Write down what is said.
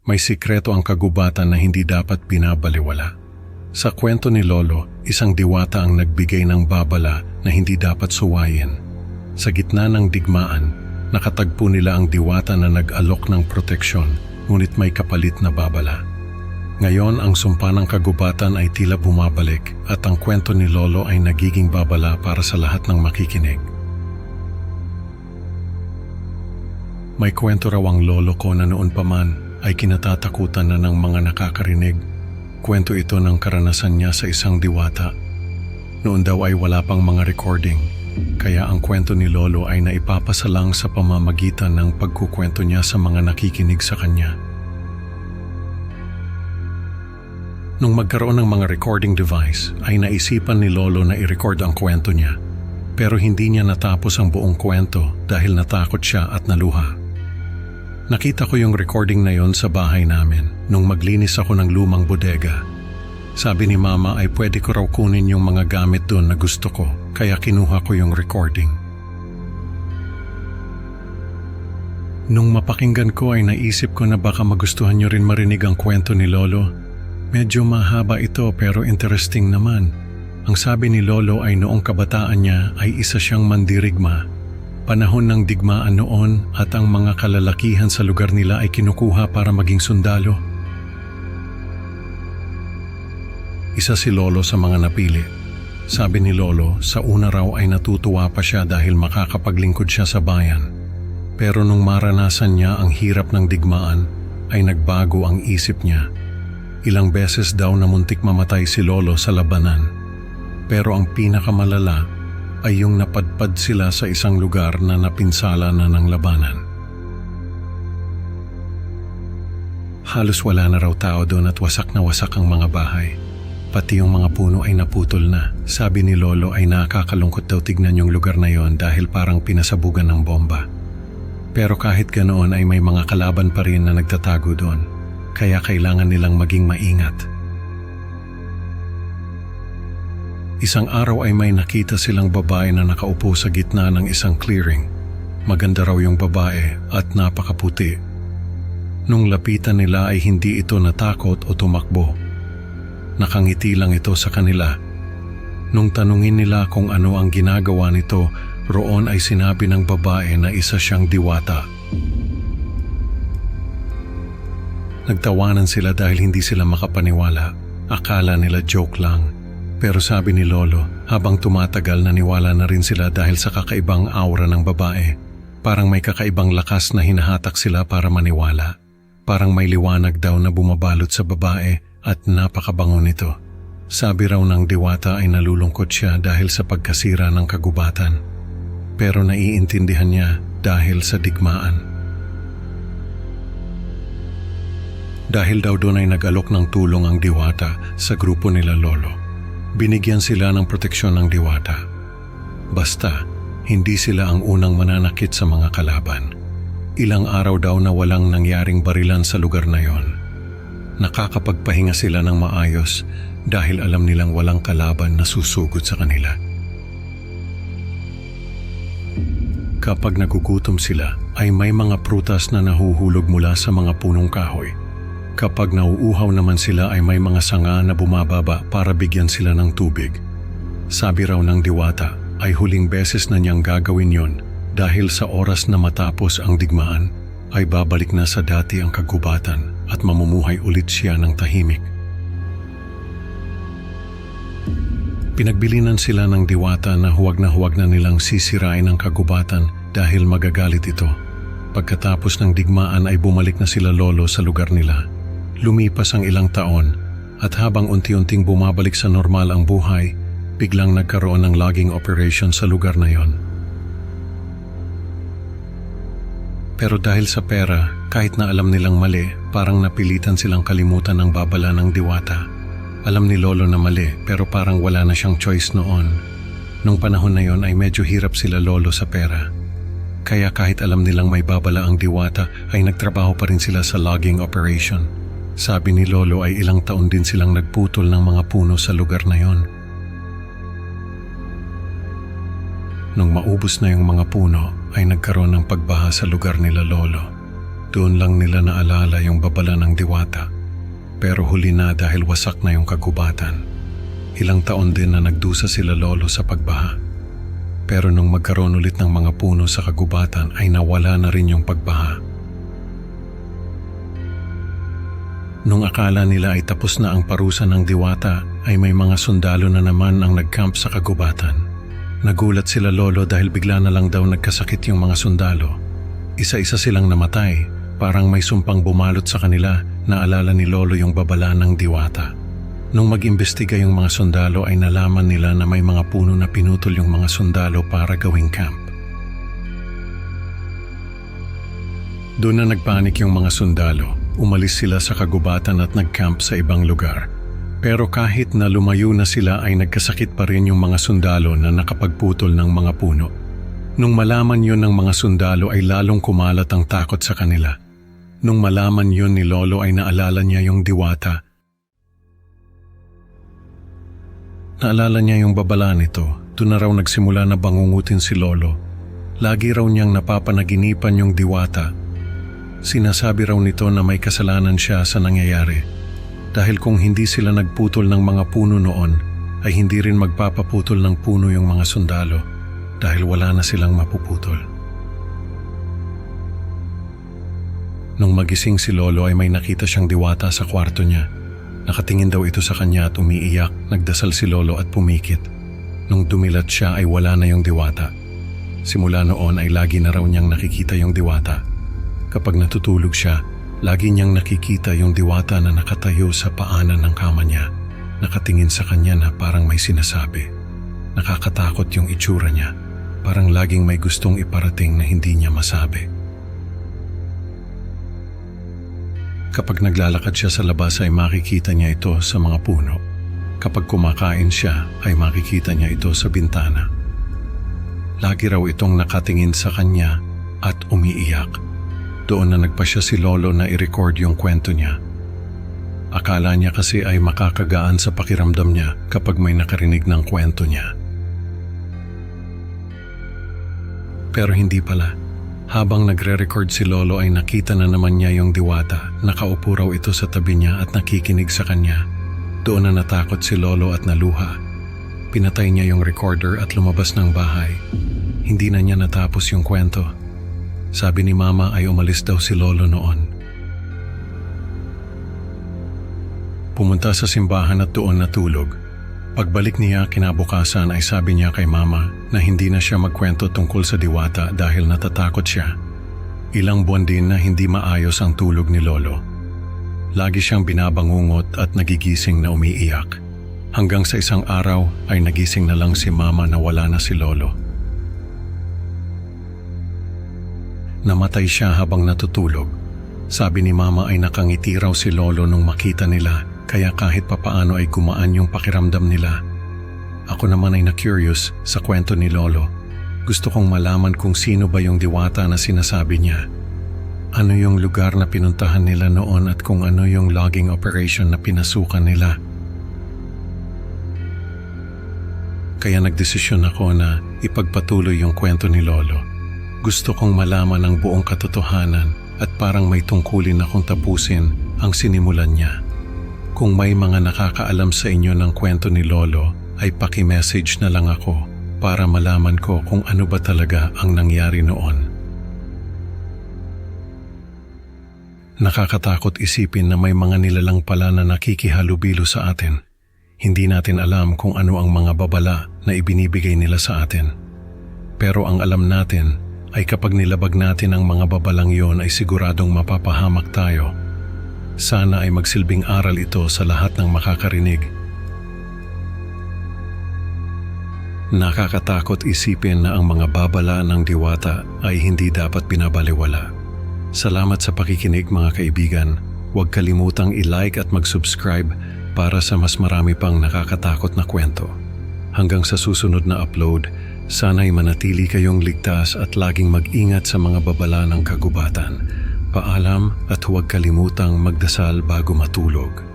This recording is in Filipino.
May sikreto ang kagubatan na hindi dapat binabaliwala. Sa kwento ni Lolo, isang diwata ang nagbigay ng babala na hindi dapat suwayin. Sa gitna ng digmaan, nakatagpo nila ang diwata na nag-alok ng proteksyon, ngunit may kapalit na babala. Ngayon, ang sumpa ng kagubatan ay tila bumabalik at ang kwento ni Lolo ay nagiging babala para sa lahat ng makikinig. May kwento raw ang lolo ko na noon pa man ay kinatatakutan na ng mga nakakarinig. Kwento ito ng karanasan niya sa isang diwata. Noon daw ay wala pang mga recording, kaya ang kwento ni Lolo ay naipapasalang sa pamamagitan ng pagkukwento niya sa mga nakikinig sa kanya. Nung magkaroon ng mga recording device, ay naisipan ni Lolo na i-record ang kwento niya. Pero hindi niya natapos ang buong kwento dahil natakot siya at naluha. Nakita ko yung recording na yon sa bahay namin nung maglinis ako ng lumang bodega. Sabi ni Mama ay pwede ko raw kunin yung mga gamit doon na gusto ko, kaya kinuha ko yung recording. Nung mapakinggan ko ay naisip ko na baka magustuhan nyo rin marinig ang kwento ni Lolo. Medyo mahaba ito pero interesting naman. Ang sabi ni Lolo ay noong kabataan niya ay isa siyang mandirigma. Panahon ng digmaan noon at ang mga kalalakihan sa lugar nila ay kinukuha para maging sundalo. Isa si Lolo sa mga napili. Sabi ni Lolo, sa una raw ay natutuwa pa siya dahil makakapaglingkod siya sa bayan. Pero nung maranasan niya ang hirap ng digmaan, ay nagbago ang isip niya. Ilang beses daw na muntik mamatay si Lolo sa labanan. Pero ang pinakamalala ay yung napadpad sila sa isang lugar na napinsala na ng labanan. Halos wala na raw tao doon at wasak na wasak ang mga bahay. Pati yung mga puno ay naputol na. Sabi ni Lolo ay nakakalungkot daw tignan yung lugar na yon dahil parang pinasabugan ng bomba. Pero kahit ganoon ay may mga kalaban pa rin na nagtatago doon, kaya kailangan nilang maging maingat. Isang araw ay may nakita silang babae na nakaupo sa gitna ng isang clearing. Maganda raw yung babae at napakaputi. Nung lapitan nila ay hindi ito natakot o tumakbo. Nakangiti lang ito sa kanila. Nung tanungin nila kung ano ang ginagawa nito, roon ay sinabi ng babae na isa siyang diwata. Nagtawanan sila dahil hindi sila makapaniwala. Akala nila joke lang. Pero sabi ni Lolo, habang tumatagal naniwala na rin sila dahil sa kakaibang aura ng babae. Parang may kakaibang lakas na hinahatak sila para maniwala. Parang may liwanag daw na bumabalot sa babae at napakabango nito. Sabi raw ng diwata ay nalulungkot siya dahil sa pagkasira ng kagubatan. Pero naiintindihan niya dahil sa digmaan. Dahil daw doon ay nag-alok ng tulong ang diwata sa grupo nila Lolo. Binigyan sila ng proteksyon ng diwata. Basta, hindi sila ang unang mananakit sa mga kalaban. Ilang araw daw na walang nangyaring barilan sa lugar na yon. Nakakapagpahinga sila ng maayos dahil alam nilang walang kalaban na susugod sa kanila. Kapag nagugutom sila, ay may mga prutas na nahuhulog mula sa mga punong kahoy. Kapag nauuhaw naman sila ay may mga sanga na bumababa para bigyan sila ng tubig. Sabi raw ng diwata ay huling beses na niyang gagawin yon dahil sa oras na matapos ang digmaan ay babalik na sa dati ang kagubatan at mamumuhay ulit siya ng tahimik. Pinagbilinan sila ng diwata na huwag na nilang sisirain ang kagubatan dahil magagalit ito. Pagkatapos ng digmaan ay bumalik na sila Lolo sa lugar nila. Lumipas ang ilang taon at habang unti-unting bumabalik sa normal ang buhay, biglang nagkaroon ng logging operation sa lugar na yon. Pero dahil sa pera, kahit na alam nilang mali, parang napilitan silang kalimutan ang babala ng diwata. Alam ni Lolo na mali pero parang wala na siyang choice noon. Nung panahon na yon ay medyo hirap sila Lolo sa pera. Kaya kahit alam nilang may babala ang diwata ay nagtrabaho pa rin sila sa logging operation. Sabi ni Lolo ay ilang taon din silang nagputol ng mga puno sa lugar na yon. Nung maubos na yung mga puno ay nagkaroon ng pagbaha sa lugar nila Lolo. Doon lang nila naalala yung babala ng diwata. Pero huli na dahil wasak na yung kagubatan. Ilang taon din na nagdusa sila lolo sa pagbaha. Pero nung magkaroon ulit ng mga puno sa kagubatan ay nawala na rin yung pagbaha. Nung akala nila ay tapos na ang parusa ng diwata ay may mga sundalo na naman ang nagcamp sa kagubatan. Nagulat sila lolo dahil bigla na lang daw nagkasakit yung mga sundalo. Isa-isa silang namatay, parang may sumpang bumalot sa kanila. Naalala ni lolo yung babala ng diwata. Nung mag-imbestiga yung mga sundalo ay nalaman nila na may mga puno na pinutol yung mga sundalo para gawing camp. Doon na nagpanik yung mga sundalo. Umalis sila sa kagubatan at nagcamp sa ibang lugar. Pero kahit na lumayo na sila ay nagkasakit pa rin yung mga sundalo na nakapagputol ng mga puno. Nung malaman yun ng mga sundalo ay lalong kumalat ang takot sa kanila. Nung malaman yun ni lolo ay naalala niya yung diwata. Naalala niya yung babala nito. Doon na raw nagsimula na bangungutin si lolo. Lagi raw niyang napapanaginipan yung diwata. Sinasabi raw nito na may kasalanan siya sa nangyayari. Dahil kung hindi sila nagputol ng mga puno noon, ay hindi rin magpapaputol ng puno yung mga sundalo dahil wala na silang mapuputol. Nung magising si lolo ay may nakita siyang diwata sa kwarto niya. Nakatingin daw ito sa kanya at umiiyak. Nagdasal si lolo at pumikit. Nung dumilat siya ay wala na yung diwata. Simula noon ay lagi na raw niyang nakikita yung diwata. Kapag natutulog siya, lagi niyang nakikita yung diwata na nakatayo sa paanan ng kama niya. Nakatingin sa kanya na parang may sinasabi. Nakakatakot yung itsura niya. Parang laging may gustong iparating na hindi niya masabi. Kapag naglalakad siya sa labas ay makikita niya ito sa mga puno. Kapag kumakain siya ay makikita niya ito sa bintana. Lagi raw itong nakatingin sa kanya at umiiyak. Doon na nagpasya si lolo na i-record yung kwento niya. Akala niya kasi ay makakagaan sa pakiramdam niya kapag may nakarinig ng kwento niya. Pero hindi pala. Habang nagre-record si lolo ay nakita na naman niya yung diwata. Nakaupo raw ito sa tabi niya at nakikinig sa kanya. Doon na natakot si lolo at naluha. Pinatay niya yung recorder at lumabas ng bahay. Hindi na niya natapos yung kwento. Sabi ni mama ay umalis daw si lolo noon. Pumunta sa simbahan at doon natulog. Pagbalik niya kinabukasan ay sabi niya kay mama na hindi na siya magkwento tungkol sa diwata dahil natatakot siya. Ilang buwan din na hindi maayos ang tulog ni lolo. Lagi siyang binabangungot at nagigising na umiiyak. Hanggang sa isang araw ay nagising na lang si mama na wala na si lolo. Namatay siya habang natutulog. Sabi ni mama ay nakangiti raw si lolo nung makita nila. Kaya kahit papaano ay gumaan yung pakiramdam nila. Ako naman ay na-curious sa kwento ni lolo. Gusto kong malaman kung sino ba yung diwata na sinasabi niya. Ano yung lugar na pinuntahan nila noon at kung ano yung logging operation na pinasukan nila. Kaya nagdesisyon ako na ipagpatuloy yung kwento ni lolo. Gusto kong malaman ang buong katotohanan at parang may tungkulin akong tapusin ang sinimulan niya. Kung may mga nakakaalam sa inyo ng kwento ni lolo, ay paki-message na lang ako para malaman ko kung ano ba talaga ang nangyari noon. Nakakatakot isipin na may mga nilalang pala na nakikihalubilo sa atin. Hindi natin alam kung ano ang mga babala na ibinibigay nila sa atin. Pero ang alam natin ay kapag nilabag natin ang mga babalang yon ay siguradong mapapahamak tayo. Sana ay magsilbing aral ito sa lahat ng makakarinig. Nakakatakot isipin na ang mga babala ng diwata ay hindi dapat binabaliwala. Salamat sa pakikinig mga kaibigan. Huwag kalimutang i-like at mag-subscribe para sa mas marami pang nakakatakot na kwento. Hanggang sa susunod na upload, sana'y manatili kayong ligtas at laging mag-ingat sa mga babala ng kagubatan. Paalam at huwag kalimutang magdasal bago matulog.